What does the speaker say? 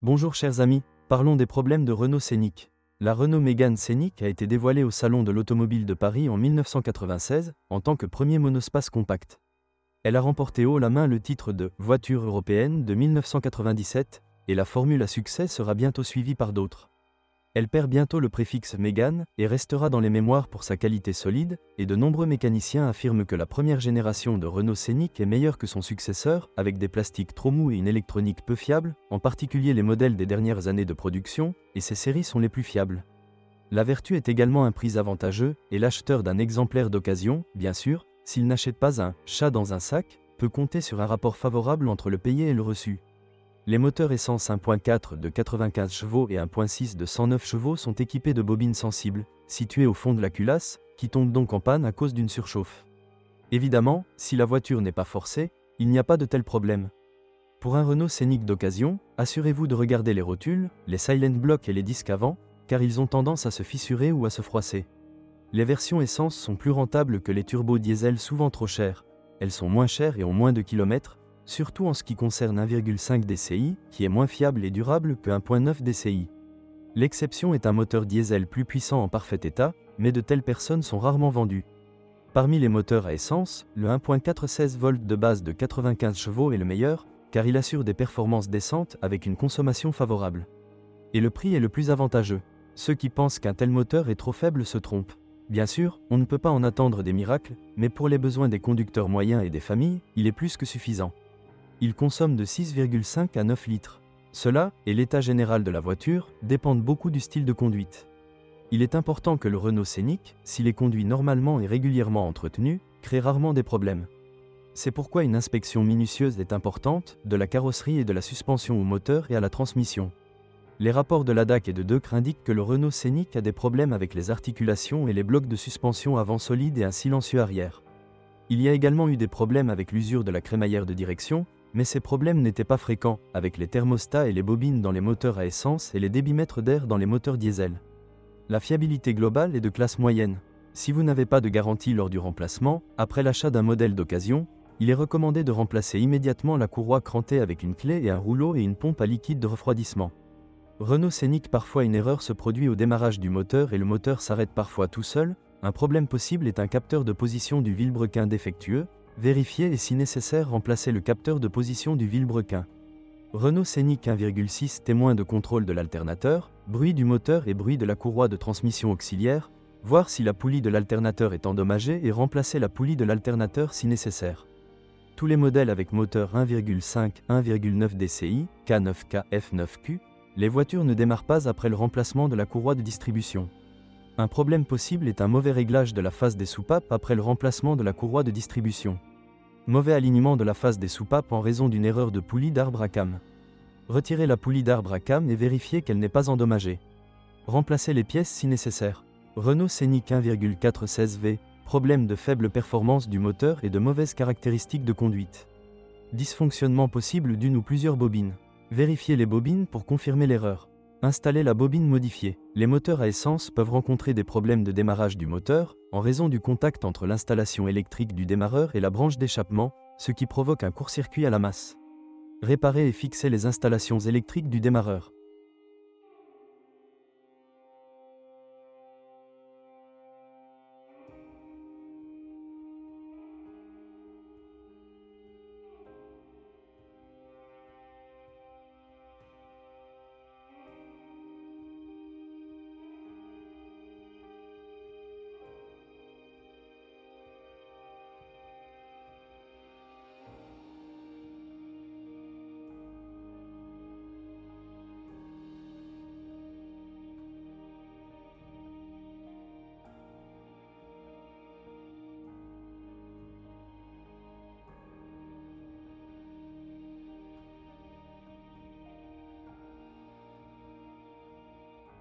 Bonjour chers amis, parlons des problèmes de Renault Scénic. La Renault Mégane Scénic a été dévoilée au Salon de l'Automobile de Paris en 1996 en tant que premier monospace compact. Elle a remporté haut la main le titre de « voiture européenne » de 1997 et la formule à succès sera bientôt suivie par d'autres. Elle perd bientôt le préfixe Mégane et restera dans les mémoires pour sa qualité solide, et de nombreux mécaniciens affirment que la première génération de Renault Scénic est meilleure que son successeur, avec des plastiques trop mous et une électronique peu fiable, en particulier les modèles des dernières années de production, et ces séries sont les plus fiables. La vertu est également un prix avantageux, et l'acheteur d'un exemplaire d'occasion, bien sûr, s'il n'achète pas un « chat dans un sac », peut compter sur un rapport favorable entre le payé et le reçu. Les moteurs essence 1.4 de 95 chevaux et 1.6 de 109 chevaux sont équipés de bobines sensibles, situées au fond de la culasse, qui tombent donc en panne à cause d'une surchauffe. Évidemment, si la voiture n'est pas forcée, il n'y a pas de tel problème. Pour un Renault Scénic d'occasion, assurez-vous de regarder les rotules, les silent blocks et les disques avant, car ils ont tendance à se fissurer ou à se froisser. Les versions essence sont plus rentables que les turbos diesel souvent trop chères. Elles sont moins chères et ont moins de kilomètres, surtout en ce qui concerne 1,5 DCI, qui est moins fiable et durable que 1.9 DCI. L'exception est un moteur diesel plus puissant en parfait état, mais de telles personnes sont rarement vendues. Parmi les moteurs à essence, le 1.4 16 volts de base de 95 chevaux est le meilleur, car il assure des performances décentes avec une consommation favorable. Et le prix est le plus avantageux. Ceux qui pensent qu'un tel moteur est trop faible se trompent. Bien sûr, on ne peut pas en attendre des miracles, mais pour les besoins des conducteurs moyens et des familles, il est plus que suffisant. Il consomme de 6,5 à 9 litres. Cela, et l'état général de la voiture, dépendent beaucoup du style de conduite. Il est important que le Renault Scénic, s'il est conduit normalement et régulièrement entretenu, crée rarement des problèmes. C'est pourquoi une inspection minutieuse est importante, de la carrosserie et de la suspension au moteur et à la transmission. Les rapports de l'ADAC et de Decre indiquent que le Renault Scénic a des problèmes avec les articulations et les blocs de suspension avant solides et un silencieux arrière. Il y a également eu des problèmes avec l'usure de la crémaillère de direction, mais ces problèmes n'étaient pas fréquents, avec les thermostats et les bobines dans les moteurs à essence et les débitmètres d'air dans les moteurs diesel. La fiabilité globale est de classe moyenne. Si vous n'avez pas de garantie lors du remplacement, après l'achat d'un modèle d'occasion, il est recommandé de remplacer immédiatement la courroie crantée avec une clé et un rouleau et une pompe à liquide de refroidissement. Renault Scénic, parfois une erreur se produit au démarrage du moteur et le moteur s'arrête parfois tout seul. Un problème possible est un capteur de position du vilebrequin défectueux. Vérifiez et si nécessaire remplacez le capteur de position du vilebrequin. Renault Scénic 1,6 témoin de contrôle de l'alternateur, bruit du moteur et bruit de la courroie de transmission auxiliaire, voir si la poulie de l'alternateur est endommagée et remplacer la poulie de l'alternateur si nécessaire. Tous les modèles avec moteur 1,5-1,9 DCI, K9K, F9Q, les voitures ne démarrent pas après le remplacement de la courroie de distribution. Un problème possible est un mauvais réglage de la phase des soupapes après le remplacement de la courroie de distribution. Mauvais alignement de la phase des soupapes en raison d'une erreur de poulie d'arbre à cam. Retirez la poulie d'arbre à cam et vérifiez qu'elle n'est pas endommagée. Remplacez les pièces si nécessaire. Renault Scénic 1,4 16V, problème de faible performance du moteur et de mauvaises caractéristiques de conduite. Dysfonctionnement possible d'une ou plusieurs bobines. Vérifiez les bobines pour confirmer l'erreur. Installez la bobine modifiée. Les moteurs à essence peuvent rencontrer des problèmes de démarrage du moteur, en raison du contact entre l'installation électrique du démarreur et la branche d'échappement, ce qui provoque un court-circuit à la masse. Réparez et fixez les installations électriques du démarreur.